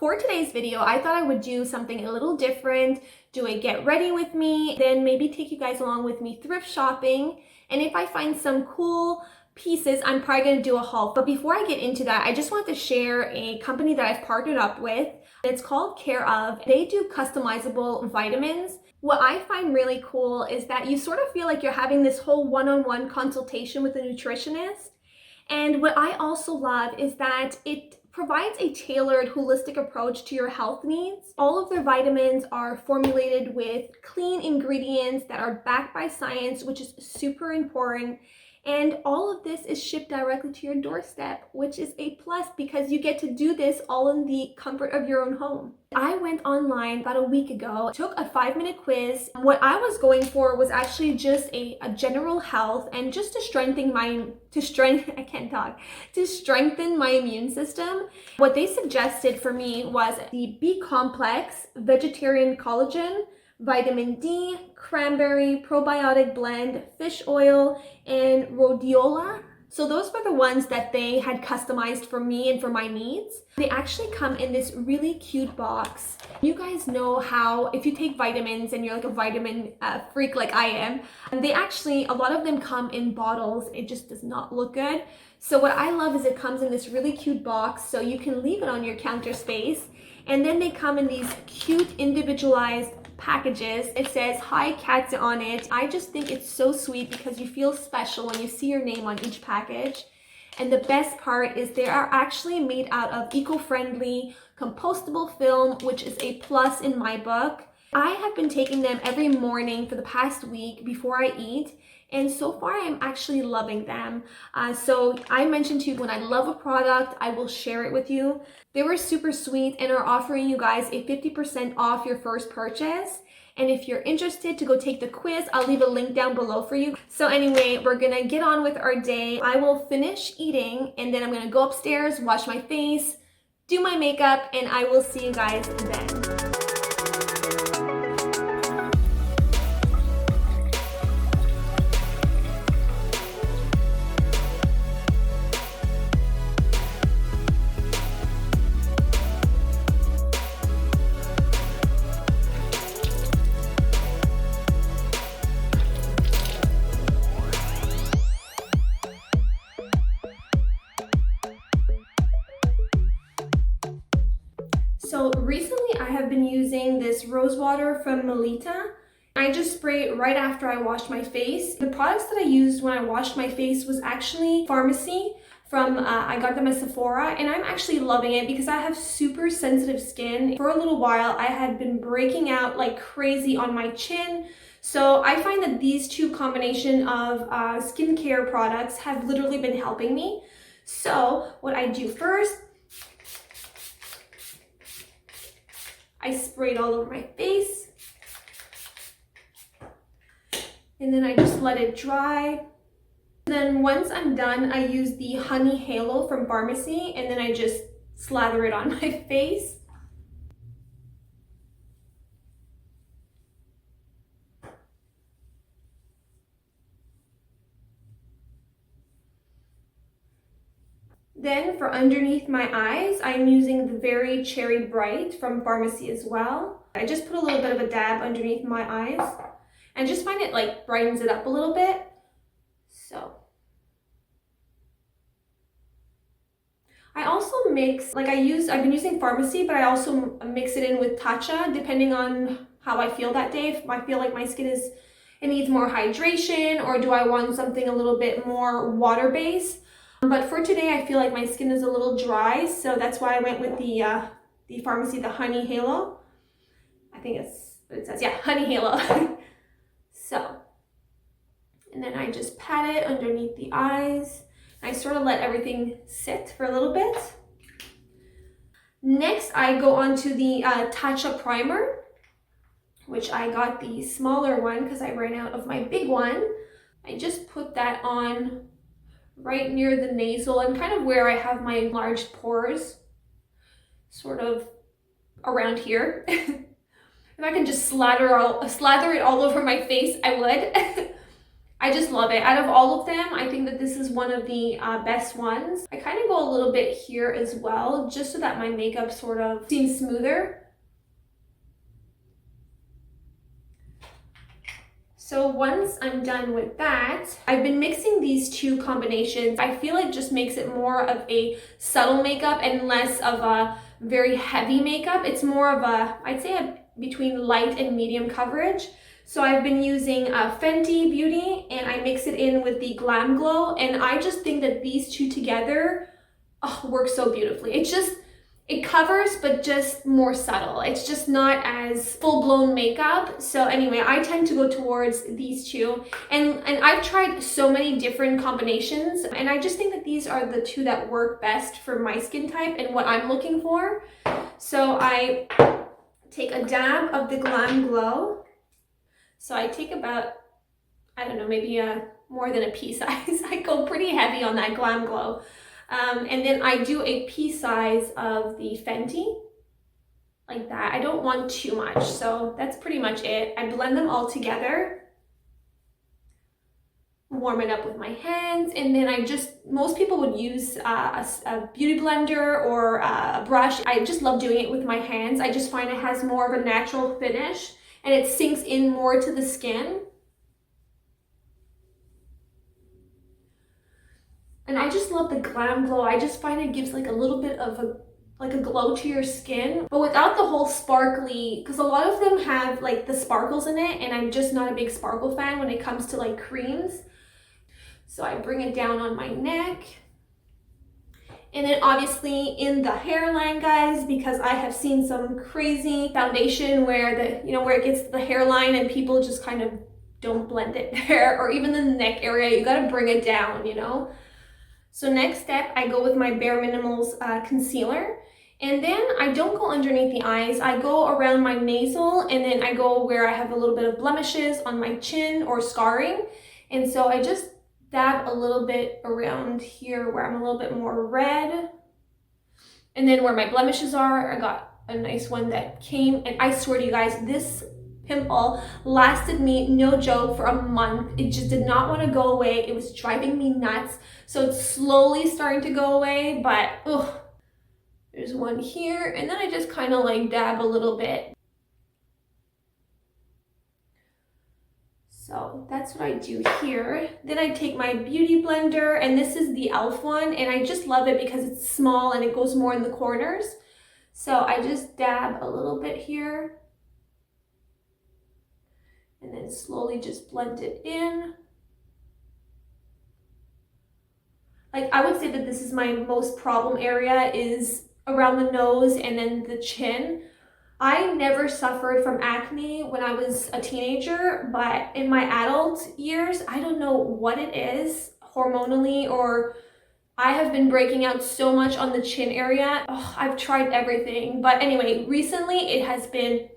For today's video, I thought I would do something a little different, do a get ready with me, then maybe take you guys along with me thrift shopping. And if I find some cool pieces, I'm probably going to do a haul. But before I get into that, I just want to share a company that I've partnered up with. It's called Care Of. They do customizable vitamins. What I find really cool is that you sort of feel like you're having this whole one-on-one consultation with a nutritionist. And what I also love is that it provides a tailored, holistic approach to your health needs. All of their vitamins are formulated with clean ingredients that are backed by science, which is super important. And all of this is shipped directly to your doorstep, which is a plus because you get to do this all in the comfort of your own home. I went online about a week ago, took a 5-minute quiz. What I was going for was actually just a general health and just to strengthen my immune system. What they suggested for me was the B complex, vegetarian collagen, vitamin D, cranberry, probiotic blend, fish oil, and rhodiola. So those were the ones that they had customized for me and for my needs. They actually come in this really cute box. You guys know how if you take vitamins and you're like a vitamin freak like I am, they actually, a lot of them come in bottles. It just does not look good. So what I love is it comes in this really cute box so you can leave it on your counter space. And then they come in these cute individualized packages. It says "Hi Cats" on it. I just think it's so sweet because you feel special when you see your name on each package. And the best part is they are actually made out of eco-friendly compostable film, which is a plus in my book. I have been taking them every morning for the past week before I eat, and so far I'm actually loving them. So I mentioned to you when I love a product, I will share it with you. They were super sweet and are offering you guys a 50% off your first purchase. And if you're interested to go take the quiz, I'll leave a link down below for you. So anyway, we're gonna get on with our day. I will finish eating and then I'm gonna go upstairs, wash my face, do my makeup, and I will see you guys then. So recently I have been using this rose water from Melita. I just spray it right after I wash my face. The products that I used when I washed my face was actually Pharmacy from, I got them at Sephora, and I'm actually loving it because I have super sensitive skin. For a little while I had been breaking out like crazy on my chin. So I find that these two combination of skincare products have literally been helping me. So what I do first, I spray it all over my face, and then I just let it dry. Then once I'm done, I use the Honey Halo from Pharmacy, and then I just slather it on my face. Then for underneath my eyes, I'm using the Very Cherry Bright from Pharmacy as well. I just put a little bit of a dab underneath my eyes and just find it like brightens it up a little bit. So I also mix, like I've been using Pharmacy, but I also mix it in with Tacha depending on how I feel that day. If I feel like my skin it needs more hydration, or do I want something a little bit more water-based. But for today, I feel like my skin is a little dry, so that's why I went with the Pharmacy, the Honey Halo. I think it's what it says. Yeah, Honey Halo. So, and then I just pat it underneath the eyes. I sort of let everything sit for a little bit. Next, I go on to the Tacha Primer, which I got the smaller one because I ran out of my big one. I just put that on right near the nasal and kind of where I have my large pores, sort of around here. If I can just slather it all over my face, I would. I just love it. Out of all of them, I think that this is one of the best ones. I kind of go a little bit here as well, just so that my makeup sort of seems smoother. So once I'm done with that, I've been mixing these two combinations. I feel it just makes it more of a subtle makeup and less of a very heavy makeup. It's more of a, I'd say between light and medium coverage. So I've been using Fenty Beauty, and I mix it in with the Glam Glow, and I just think that these two together work so beautifully. It covers, but just more subtle. It's just not as full-blown makeup. So anyway, I tend to go towards these two. And I've tried so many different combinations, and I just think that these are the two that work best for my skin type and what I'm looking for. So I take a dab of the Glam Glow. So I take about, I don't know, maybe more than a pea size. I go pretty heavy on that Glam Glow. And then I do a pea size of the Fenty, like that. I don't want too much, so that's pretty much it. I blend them all together, warm it up with my hands, and then most people would use a beauty blender or a brush. I just love doing it with my hands. I just find it has more of a natural finish, and it sinks in more to the skin. And I just love the Glam Glow. I just find it gives like a little bit of a glow to your skin, but without the whole sparkly, because a lot of them have like the sparkles in it, and I'm just not a big sparkle fan when it comes to like creams. So I bring it down on my neck. And then obviously in the hairline, guys, because I have seen some crazy foundation where where it gets to the hairline and people just kind of don't blend it there, or even the neck area, you gotta bring it down, you know? So next step, I go with my Bare Minimals concealer, and then I don't go underneath the eyes. I go around my nasal, and then I go where I have a little bit of blemishes on my chin or scarring. And so I just dab a little bit around here where I'm a little bit more red. And then where my blemishes are, I got a nice one that came, and I swear to you guys, this pimple lasted me, no joke, for a month. It just did not want to go away. It was driving me nuts. So it's slowly starting to go away, but there's one here, and then I just kind of like dab a little bit. So that's what I do here. Then I take my beauty blender, and this is the e.l.f. one, and I just love it because it's small and it goes more in the corners. So I just dab a little bit here, and then slowly just blend it in. Like, I would say that this is my most problem area, is around the nose and then the chin. I never suffered from acne when I was a teenager, but in my adult years, I don't know what it is hormonally, or I have been breaking out so much on the chin area. I've tried everything, but anyway, recently it has been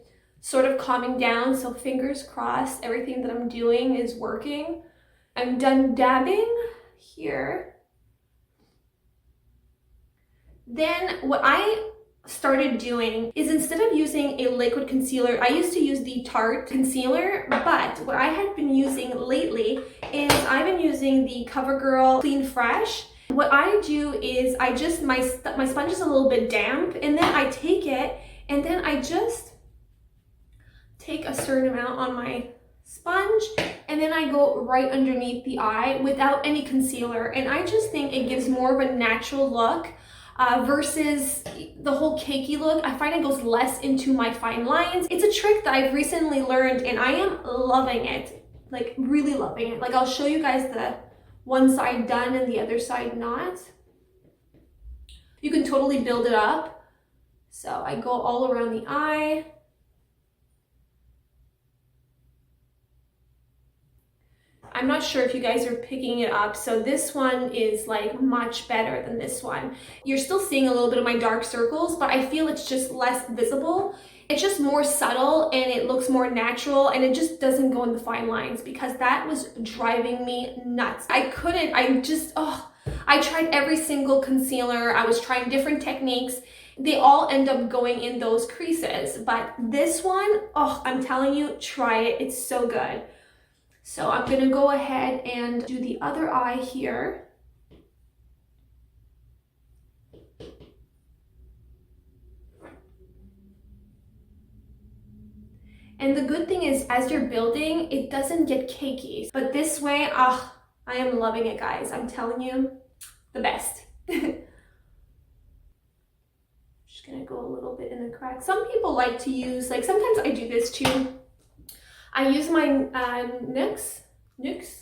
sort of calming down, so fingers crossed everything that I'm doing is working. I'm done dabbing here. Then what I started doing is, instead of using a liquid concealer, I used to use the Tarte concealer, but what I had been using lately is I've been using the CoverGirl Clean Fresh. What I do is my sponge is a little bit damp, and then I take it and then I just take a certain amount on my sponge, and then I go right underneath the eye without any concealer, and I just think it gives more of a natural look versus the whole cakey look. I find it goes less into my fine lines. It's a trick that I've recently learned, and I am loving it, like really loving it. Like, I'll show you guys the one side done and the other side not. You can totally build it up. So I go all around the eye. I'm not sure if you guys are picking it up. So this one is like much better than this one. You're still seeing a little bit of my dark circles, but I feel it's just less visible. It's just more subtle, and it looks more natural, and it just doesn't go in the fine lines, because that was driving me nuts. I tried every single concealer. I was trying different techniques. They all end up going in those creases, but this one, I'm telling you, try it. It's so good. So I'm gonna go ahead and do the other eye here. And the good thing is, as you're building, it doesn't get cakey. But this way, I am loving it, guys. I'm telling you, the best. Just gonna go a little bit in the crack. Some people like to use, like sometimes I do this too. I use my NYX.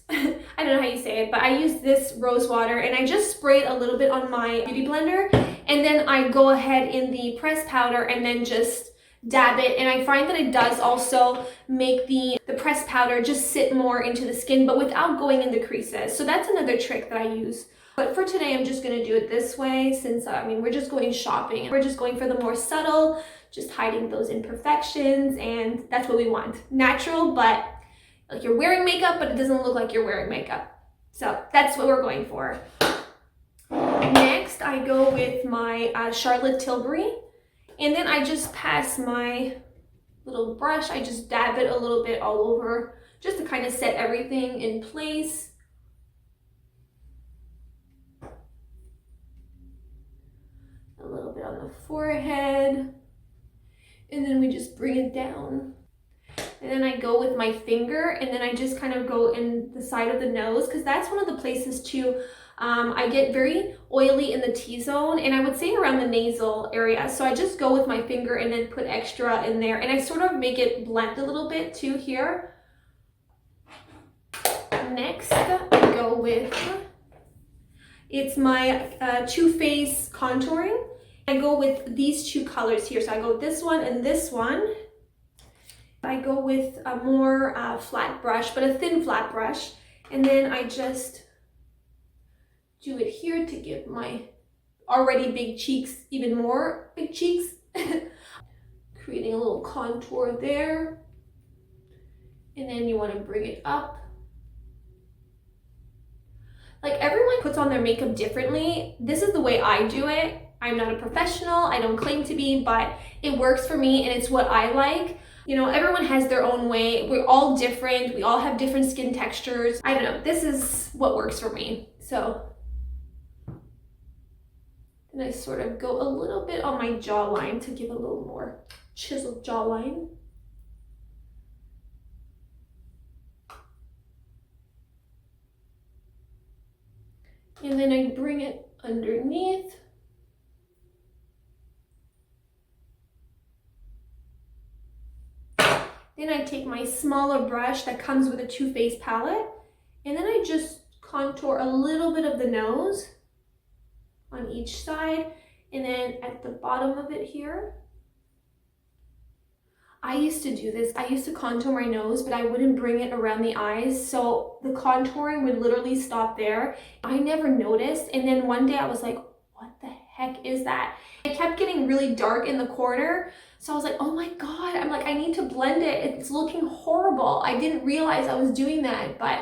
I don't know how you say it, but I use this rose water and I just spray it a little bit on my beauty blender. And then I go ahead in the pressed powder and then just dab it, and I find that it does also make the pressed powder just sit more into the skin, but without going in the creases. So that's another trick that I use. But for today, I'm just gonna do it this way since, I mean, we're just going shopping. We're just going for the more subtle, just hiding those imperfections, and that's what we want. Natural, but like you're wearing makeup, but it doesn't look like you're wearing makeup. So that's what we're going for. Next, I go with my Charlotte Tilbury. And then I just pass my little brush, I just dab it a little bit all over, just to kind of set everything in place. A little bit on the forehead. And then we just bring it down. And then I go with my finger, and then I just kind of go in the side of the nose, because that's one of the places too. I get very oily in the T-zone, and I would say around the nasal area. So I just go with my finger and then put extra in there, and I sort of make it blend a little bit too here. Next, I go with, it's my Too Faced contouring. I go with these two colors here. So I go with this one and this one. I go with a more flat brush, but a thin flat brush. And then I just do it here to give my already big cheeks even more big cheeks. Creating a little contour there. And then you want to bring it up. Like, everyone puts on their makeup differently. This is the way I do it. I'm not a professional, I don't claim to be, but it works for me and it's what I like. You know, everyone has their own way. We're all different. We all have different skin textures. I don't know, this is what works for me. So then I sort of go a little bit on my jawline to give a little more chiseled jawline. And then I bring it underneath. Then I take my smaller brush that comes with a Too Faced palette, and then I just contour a little bit of the nose on each side, and then at the bottom of it here. I used to do this. I used to contour my nose, but I wouldn't bring it around the eyes, so the contouring would literally stop there. I never noticed, and then one day I was like, what the heck is that? It kept getting really dark in the corner, so I was like, oh my god, I'm like, I need to blend it. It's looking horrible. I didn't realize I was doing that, but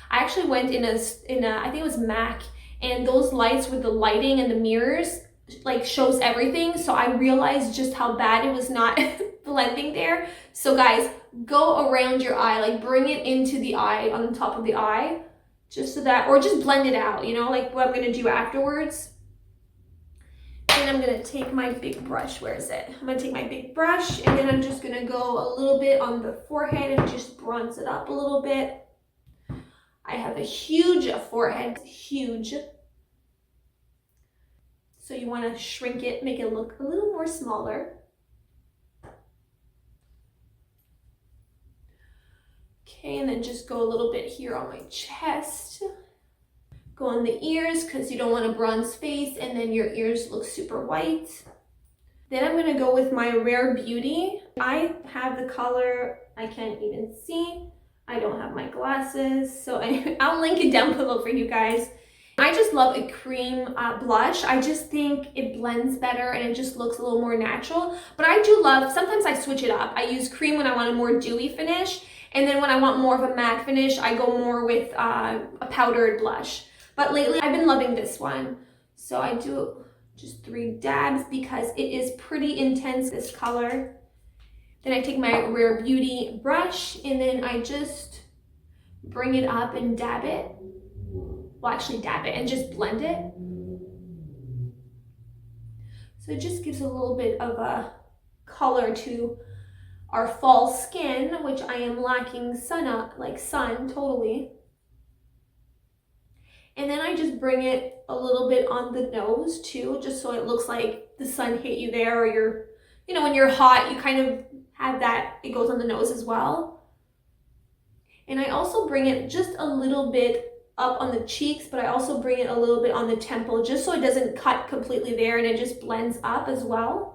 I actually went in a I think it was MAC, and those lights with the lighting and the mirrors like shows everything, so I realized just how bad it was not blending there. So guys, go around your eye, like bring it into the eye, on the top of the eye, just so that, or just blend it out, you know, like what I'm gonna do afterwards. And I'm gonna take my big brush, where is it? I'm gonna take my big brush, and then I'm just gonna go a little bit on the forehead and just bronze it up a little bit. I have a huge forehead, huge. So you wanna shrink it, make it look a little more smaller. Okay, and then just go a little bit here on my chest. Go on the ears, because you don't want a bronze face and then your ears look super white. Then I'm gonna go with my Rare Beauty. I have the color, I can't even see. I don't have my glasses, so I'll link it down below for you guys. I just love a cream blush. I just think it blends better and it just looks a little more natural. But I do love, sometimes I switch it up. I use cream when I want a more dewy finish, and then when I want more of a matte finish, I go more with a powdered blush. But lately, I've been loving this one. So I do just 3 dabs because it is pretty intense, this color. Then I take my Rare Beauty brush, and then I just bring it up and dab it. Well, actually dab it and just blend it. So it just gives a little bit of a color to our fall skin, which I am lacking sun totally. And then I just bring it a little bit on the nose too, just so it looks like the sun hit you there, or you're, you know, when you're hot, you kind of have that, it goes on the nose as well. And I also bring it just a little bit up on the cheeks, but I also bring it a little bit on the temple, just so it doesn't cut completely there and it just blends up as well.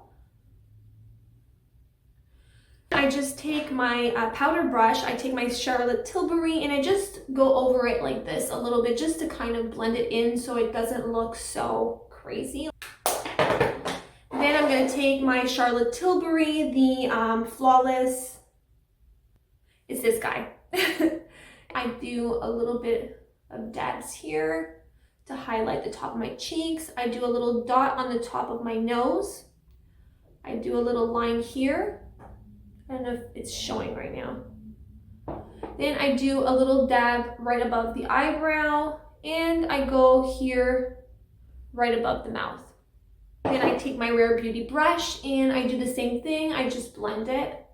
I just take my powder brush, I take my Charlotte Tilbury, and I just go over it like this a little bit, just to kind of blend it in so it doesn't look so crazy. Then I'm going to take my Charlotte Tilbury, the Flawless, it's this guy. I do a little bit of dabs here to highlight the top of my cheeks. I do a little dot on the top of my nose. I do a little line here. I don't know if it's showing right now. Then I do a little dab right above the eyebrow, and I go here right above the mouth. Then I take my Rare Beauty brush and I do the same thing. I just blend it.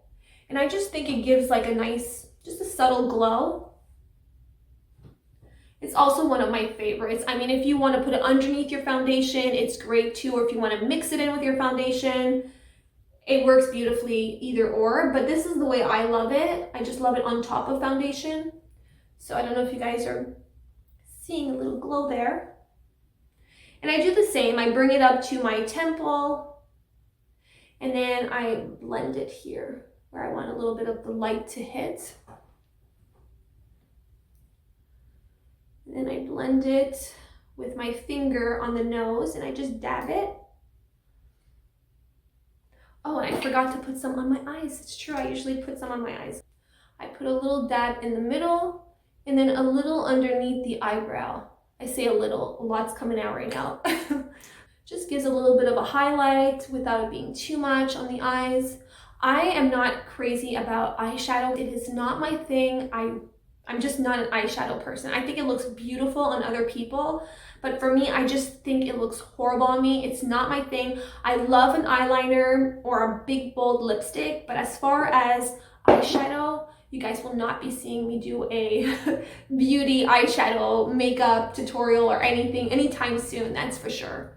And I just think it gives like a nice, just a subtle glow. It's also one of my favorites. I mean, if you want to put it underneath your foundation, it's great too. Or if you want to mix it in with your foundation, it works beautifully either or, but this is the way I love it. I just love it on top of foundation. So I don't know if you guys are seeing a little glow there. And I do the same. I bring it up to my temple, and then I blend it here where I want a little bit of the light to hit. And then I blend it with my finger on the nose, and I just dab it. Oh, and I forgot to put some on my eyes. It's true, I usually put some on my eyes. I put a little dab in the middle and then a little underneath the eyebrow. I say a little, a lot's coming out right now. Just gives a little bit of a highlight without it being too much on the eyes. I am not crazy about eyeshadow. It is not my thing. I'm just not an eyeshadow person. I think it looks beautiful on other people, but for me, I just think it looks horrible on me. It's not my thing. I love an eyeliner or a big bold lipstick, but as far as eyeshadow, you guys will not be seeing me do a beauty eyeshadow makeup tutorial or anything anytime soon, that's for sure.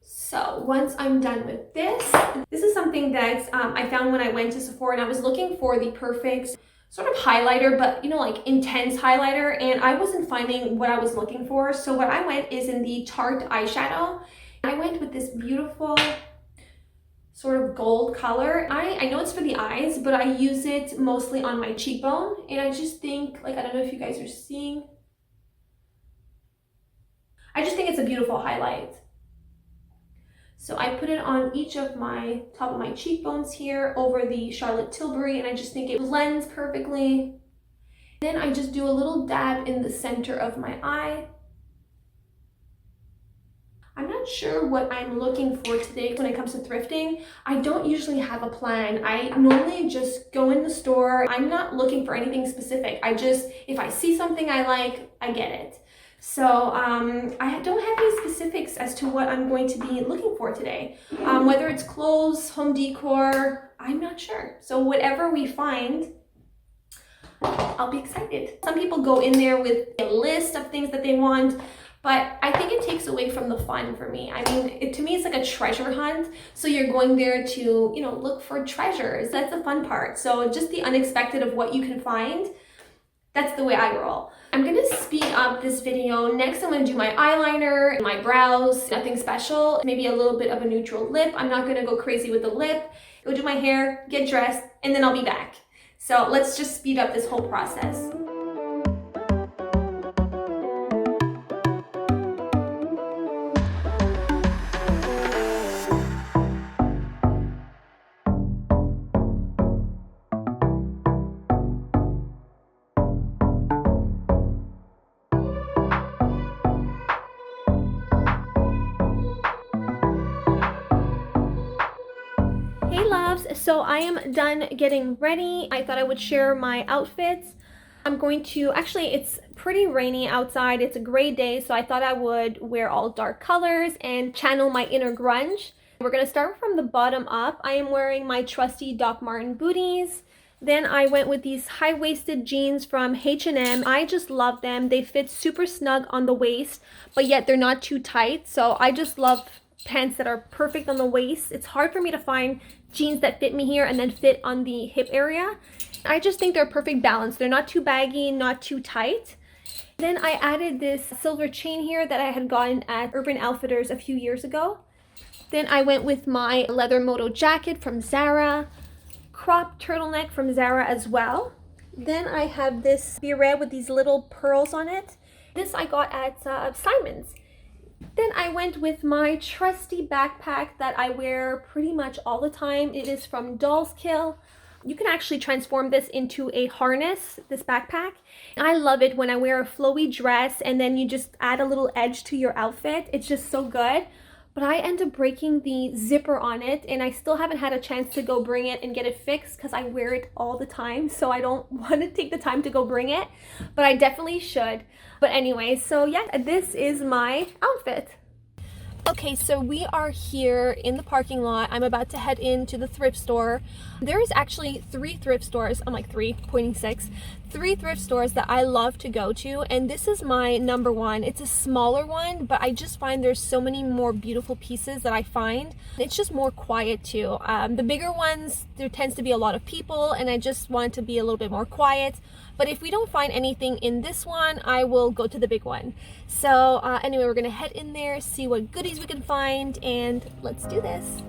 So once I'm done with this is something that I found when I went to Sephora, and I was looking for the perfect sort of highlighter, but you know, like intense highlighter, and I wasn't finding what I was looking for. So what I went is in the Tarte eyeshadow. I went with this beautiful sort of gold color. I know it's for the eyes, but I use it mostly on my cheekbone, and I just think, like, I don't know if you guys are seeing, I just think it's a beautiful highlight. So I put it on each of my top of my cheekbones here over the Charlotte Tilbury, and I just think it blends perfectly. Then I just do a little dab in the center of my eye. I'm not sure what I'm looking for today when it comes to thrifting. I don't usually have a plan. I normally just go in the store. I'm not looking for anything specific. If I see something I like, I get it. So I don't have any specifics as to what I'm going to be looking for today. Whether it's clothes, home decor, I'm not sure. So whatever we find, I'll be excited. Some people go in there with a list of things that they want, but I think it takes away from the fun for me. I mean, to me, it's like a treasure hunt. So you're going there to, you know, look for treasures. That's the fun part. So just the unexpected of what you can find, that's the way I roll. I'm gonna speed up this video. Next, I'm gonna do my eyeliner, my brows, nothing special. Maybe a little bit of a neutral lip. I'm not gonna go crazy with the lip. Go do my hair, get dressed, and then I'll be back. So let's just speed up this whole process. Hey loves, so I am done getting ready. I thought I would share my outfits. I'm going to, actually it's pretty rainy outside, it's a gray day, so I thought I would wear all dark colors and channel my inner grunge. We're gonna start from the bottom up. I am wearing my trusty Doc Marten booties. Then I went with these high-waisted jeans from H&M. I just love them. They fit super snug on the waist, but yet they're not too tight, so I just love pants that are perfect on the waist. It's hard for me to find jeans that fit me here and then fit on the hip area. I just think they're a perfect balance. They're not too baggy, not too tight. Then I added this silver chain here that I had gotten at Urban Outfitters a few years ago. Then I went with my leather moto jacket from Zara, crop turtleneck from Zara as well. Then I have this beret with these little pearls on it. This I got at Simon's. Then I went with my trusty backpack that I wear pretty much all the time. It is from Doll's Kill. You can actually transform this into a harness, this backpack. I love it when I wear a flowy dress and then you just add a little edge to your outfit. It's just so good. But I end up breaking the zipper on it and I still haven't had a chance to go bring it and get it fixed because I wear it all the time, so I don't want to take the time to go bring it, but I definitely should. But anyway, so yeah, this is my outfit. Okay, so we are here in the parking lot. I'm about to head into the thrift store. There is actually 3 thrift stores. I'm like 3, pointing 6. 3 thrift stores that I love to go to, and this is my number one. It's a smaller one, but I just find there's so many more beautiful pieces that I find. It's just more quiet too. The bigger ones, there tends to be a lot of people, and I just want to be a little bit more quiet. But if we don't find anything in this one, I will go to the big one. So anyway, we're gonna head in there, see what goodies we can find, and let's do this.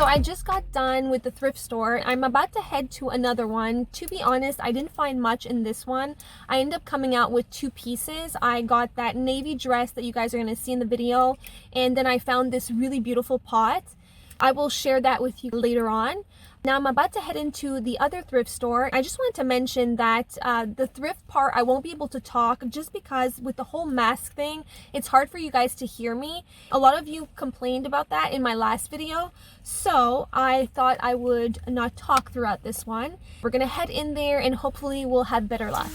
I just got done with the thrift store. I'm about to head to another one. To be honest, I didn't find much in this one. I ended up coming out with 2 pieces. I got that navy dress that you guys are going to see in the video, and then I found this really beautiful pot. I will share that with you later on. Now I'm about to head into the other thrift store. I just wanted to mention that the thrift part, I won't be able to talk just because with the whole mask thing, it's hard for you guys to hear me. A lot of you complained about that in my last video, so I thought I would not talk throughout this one. We're gonna head in there and hopefully we'll have better luck.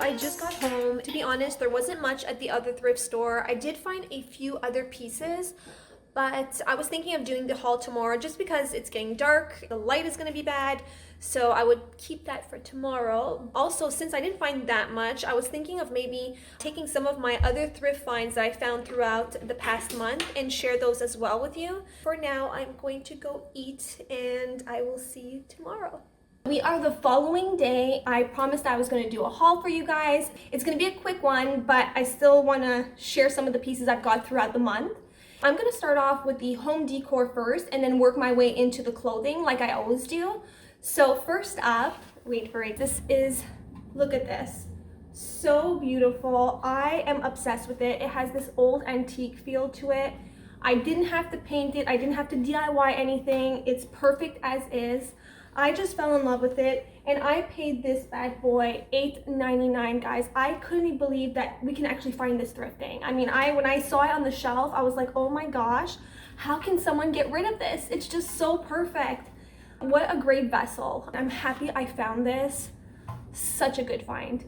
I just got home. To be honest, there wasn't much at the other thrift store. I did find a few other pieces, but I was thinking of doing the haul tomorrow just because it's getting dark, the light is gonna be bad, so I would keep that for tomorrow. Also, since I didn't find that much, I was thinking of maybe taking some of my other thrift finds that I found throughout the past month and share those as well with you. For now, I'm going to go eat and I will see you tomorrow. We are the following day. I promised I was going to do a haul for you guys. It's going to be a quick one, but I still want to share some of the pieces I've got throughout the month. I'm going to start off with the home decor first and then work my way into the clothing like I always do. So first up, wait for it, this is, look at this. So beautiful. I am obsessed with it. It has this old antique feel to it. I didn't have to paint it. I didn't have to DIY anything. It's perfect as is. I just fell in love with it and I paid this bad boy $8.99, guys. I couldn't believe that we can actually find this thrifting. I mean, when I saw it on the shelf, I was like, oh my gosh, how can someone get rid of this? It's just so perfect. What a great vessel. I'm happy I found this. Such a good find.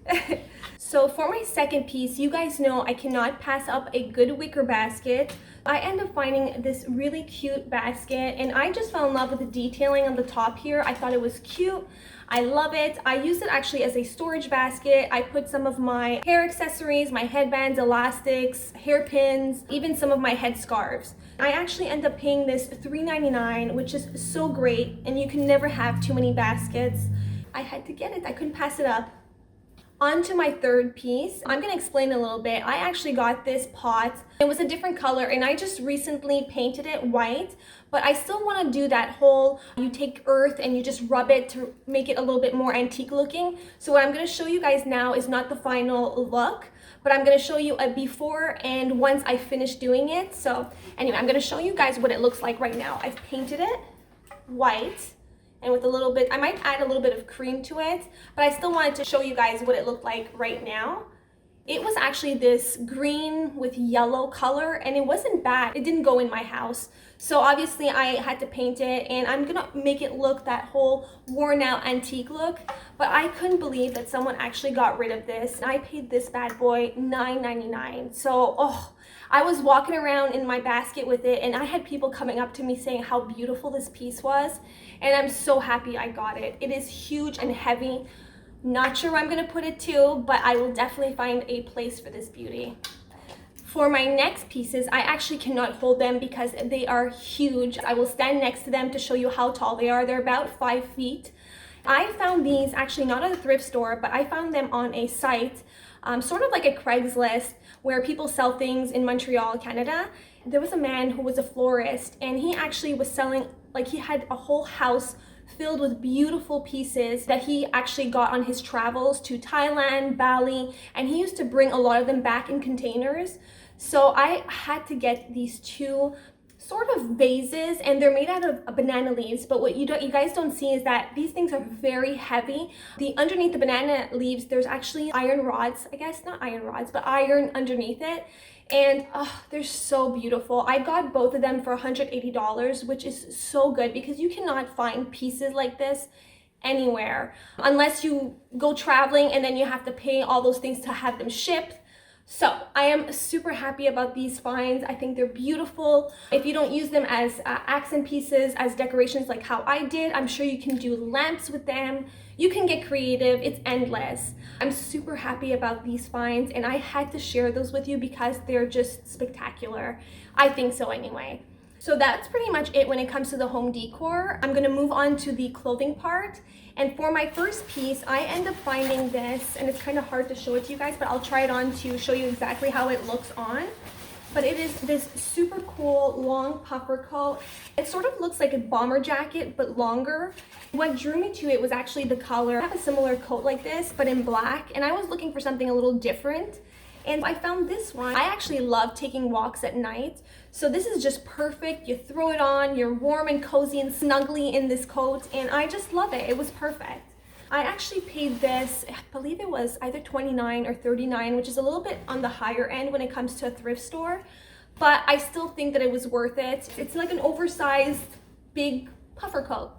So for my second piece, you guys know I cannot pass up a good wicker basket. I ended up finding this really cute basket and I just fell in love with the detailing on the top here. I thought it was cute. I love it. I used it actually as a storage basket. I put some of my hair accessories, my headbands, elastics, hairpins, even some of my head scarves. I actually end up paying this $3.99, which is so great, and you can never have too many baskets. I had to get it. I couldn't pass it up. On to my third piece. I'm gonna explain a little bit. I actually got this pot. It was a different color and I just recently painted it white, but I still wanna do that whole, you take earth and you just rub it to make it a little bit more antique looking. So what I'm gonna show you guys now is not the final look, but I'm gonna show you a before and once I finish doing it. So anyway, I'm gonna show you guys what it looks like right now. I've painted it white. And with a little bit, I might add a little bit of cream to it, but I still wanted to show you guys what it looked like right now. It was actually this green with yellow color and it wasn't bad. It didn't go in my house. So obviously I had to paint it and I'm gonna make it look that whole worn out antique look, but I couldn't believe that someone actually got rid of this. I paid this bad boy $9.99. So, I was walking around in my basket with it and I had people coming up to me saying how beautiful this piece was. And I'm so happy I got it. It is huge and heavy. Not sure where I'm gonna put it to, but I will definitely find a place for this beauty. For my next pieces, I actually cannot hold them because they are huge. I will stand next to them to show you how tall they are. They're about 5 feet. I found these actually not at a thrift store, but I found them on a site, sort of like a Craigslist, where people sell things in Montreal, Canada. There was a man who was a florist and he actually was selling, like he had a whole house filled with beautiful pieces that he actually got on his travels to Thailand, Bali, and he used to bring a lot of them back in containers. So I had to get these two sort of vases and they're made out of banana leaves, but what you guys don't see is that these things are very heavy. Underneath the banana leaves there's actually iron rods, I guess not iron rods, but iron underneath it, and they're so beautiful. I got both of them for $180, which is so good because you cannot find pieces like this anywhere unless you go traveling and then you have to pay all those things to have them shipped. So I am super happy about these finds. I think they're beautiful. If you don't use them as accent pieces, as decorations like how I did, I'm sure you can do lamps with them. You can get creative. It's endless. I'm super happy about these finds and I had to share those with you because they're just spectacular. I think so anyway. So that's pretty much it when it comes to the home decor. I'm gonna move on to the clothing part. And for my first piece, I end up finding this, and it's kind of hard to show it to you guys, but I'll try it on to show you exactly how it looks on. But it is this super cool long puffer coat. It sort of looks like a bomber jacket, but longer. What drew me to it was actually the color. I have a similar coat like this, but in black, and I was looking for something a little different. And I found this one. I actually love taking walks at night. So this is just perfect. You throw it on, you're warm and cozy and snuggly in this coat, and I just love it. It was perfect. I actually paid this, I believe it was either $29 or $39, which is a little bit on the higher end when it comes to a thrift store, but I still think that it was worth it. It's like an oversized big puffer coat.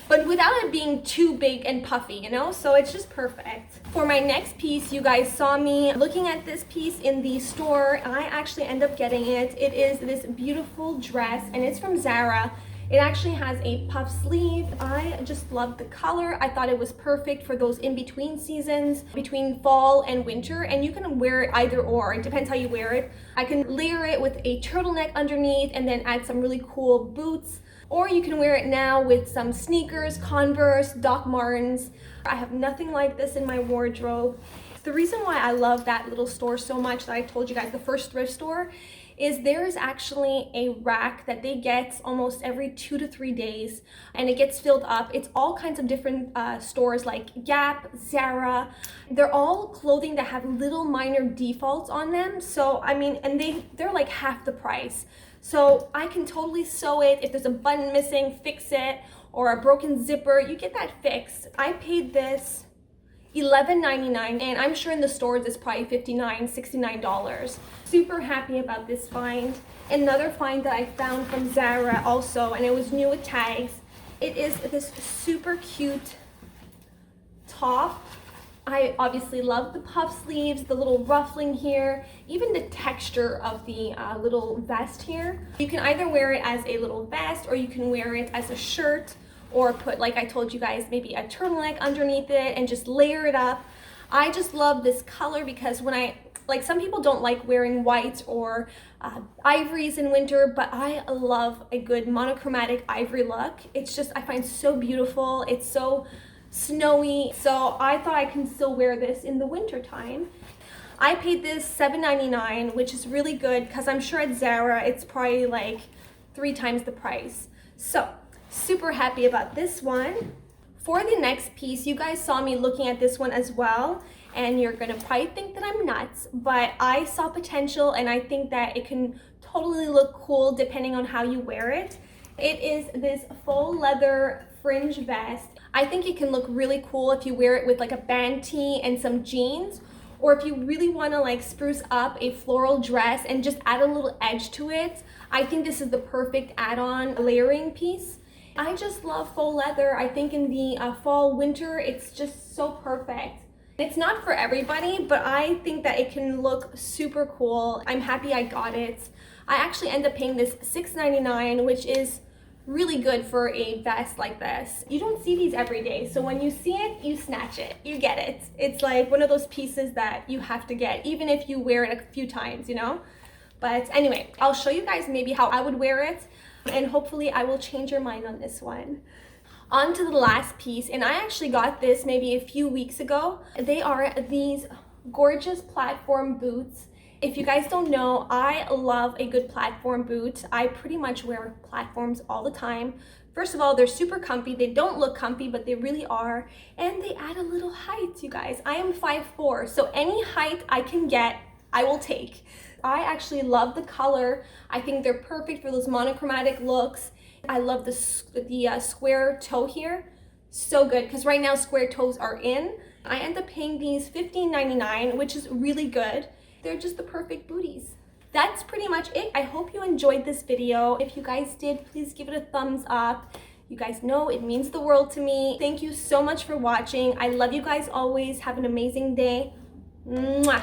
but without it being too big and puffy, you know? So it's just perfect. For my next piece, you guys saw me looking at this piece in the store. I actually end up getting it. It is this beautiful dress, and it's from Zara. It actually has a puff sleeve. I just love the color. I thought it was perfect for those in-between seasons, between fall and winter, and you can wear it either or. It depends how you wear it. I can layer it with a turtleneck underneath and then add some really cool boots, or you can wear it now with some sneakers, Converse, Doc Martens. I have nothing like this in my wardrobe. The reason why I love that little store so much that I told you guys, the first thrift store, is there is actually a rack that they get almost every 2 to 3 days, and it gets filled up. It's all kinds of different stores like Gap, Zara. They're all clothing that have little minor defaults on them. So I mean, and they're like half the price. So I can totally sew it. If there's a button missing, fix it, or a broken zipper, you get that fixed. I paid this $11.99, and I'm sure in the stores it's probably $59, $69. Super happy about this find. Another find that I found from Zara also, and it was new with tags. It is this super cute top. I obviously love the puff sleeves, the little ruffling here, even the texture of the little vest here. You can either wear it as a little vest, or you can wear it as a shirt, or put, like I told you guys, maybe a turtleneck underneath it and just layer it up. I just love this color because like some people don't like wearing white or ivories in winter, but I love a good monochromatic ivory look. It's just, I find so beautiful. It's so snowy. So I thought I can still wear this in the winter time. I paid this $7.99, which is really good because I'm sure at Zara it's probably like 3 times the price. So super happy about this one. For the next piece, you guys saw me looking at this one as well, and you're gonna probably think that I'm nuts, but I saw potential and I think that it can totally look cool depending on how you wear it. It is this faux leather fringe vest. I think it can look really cool if you wear it with like a band tee and some jeans, or if you really want to like spruce up a floral dress and just add a little edge to it. I think this is the perfect add-on layering piece. I just love faux leather. I think in the fall, winter, it's just so perfect. It's not for everybody, but I think that it can look super cool. I'm happy I got it. I actually end up paying this $6.99, which is really good for a vest like this. You don't see these every day, so when you see it, you snatch it, you get it. It's like one of those pieces that you have to get, even if you wear it a few times, you know? But anyway, I'll show you guys maybe how I would wear it, and hopefully I will change your mind on this one. On to the last piece, and I actually got this maybe a few weeks ago. They are these gorgeous platform boots. If you guys don't know, I love a good platform boot. I pretty much wear platforms all the time. First of all, they're super comfy. They don't look comfy, but they really are. And they add a little height, you guys. I am 5'4", so any height I can get, I will take. I actually love the color. I think they're perfect for those monochromatic looks. I love the square toe here. So good, because right now square toes are in. I end up paying these $15.99, which is really good. They're just the perfect booties. That's pretty much it. I hope you enjoyed this video. If you guys did, please give it a thumbs up. You guys know it means the world to me. Thank you so much for watching. I love you guys always. Have an amazing day. Mwah.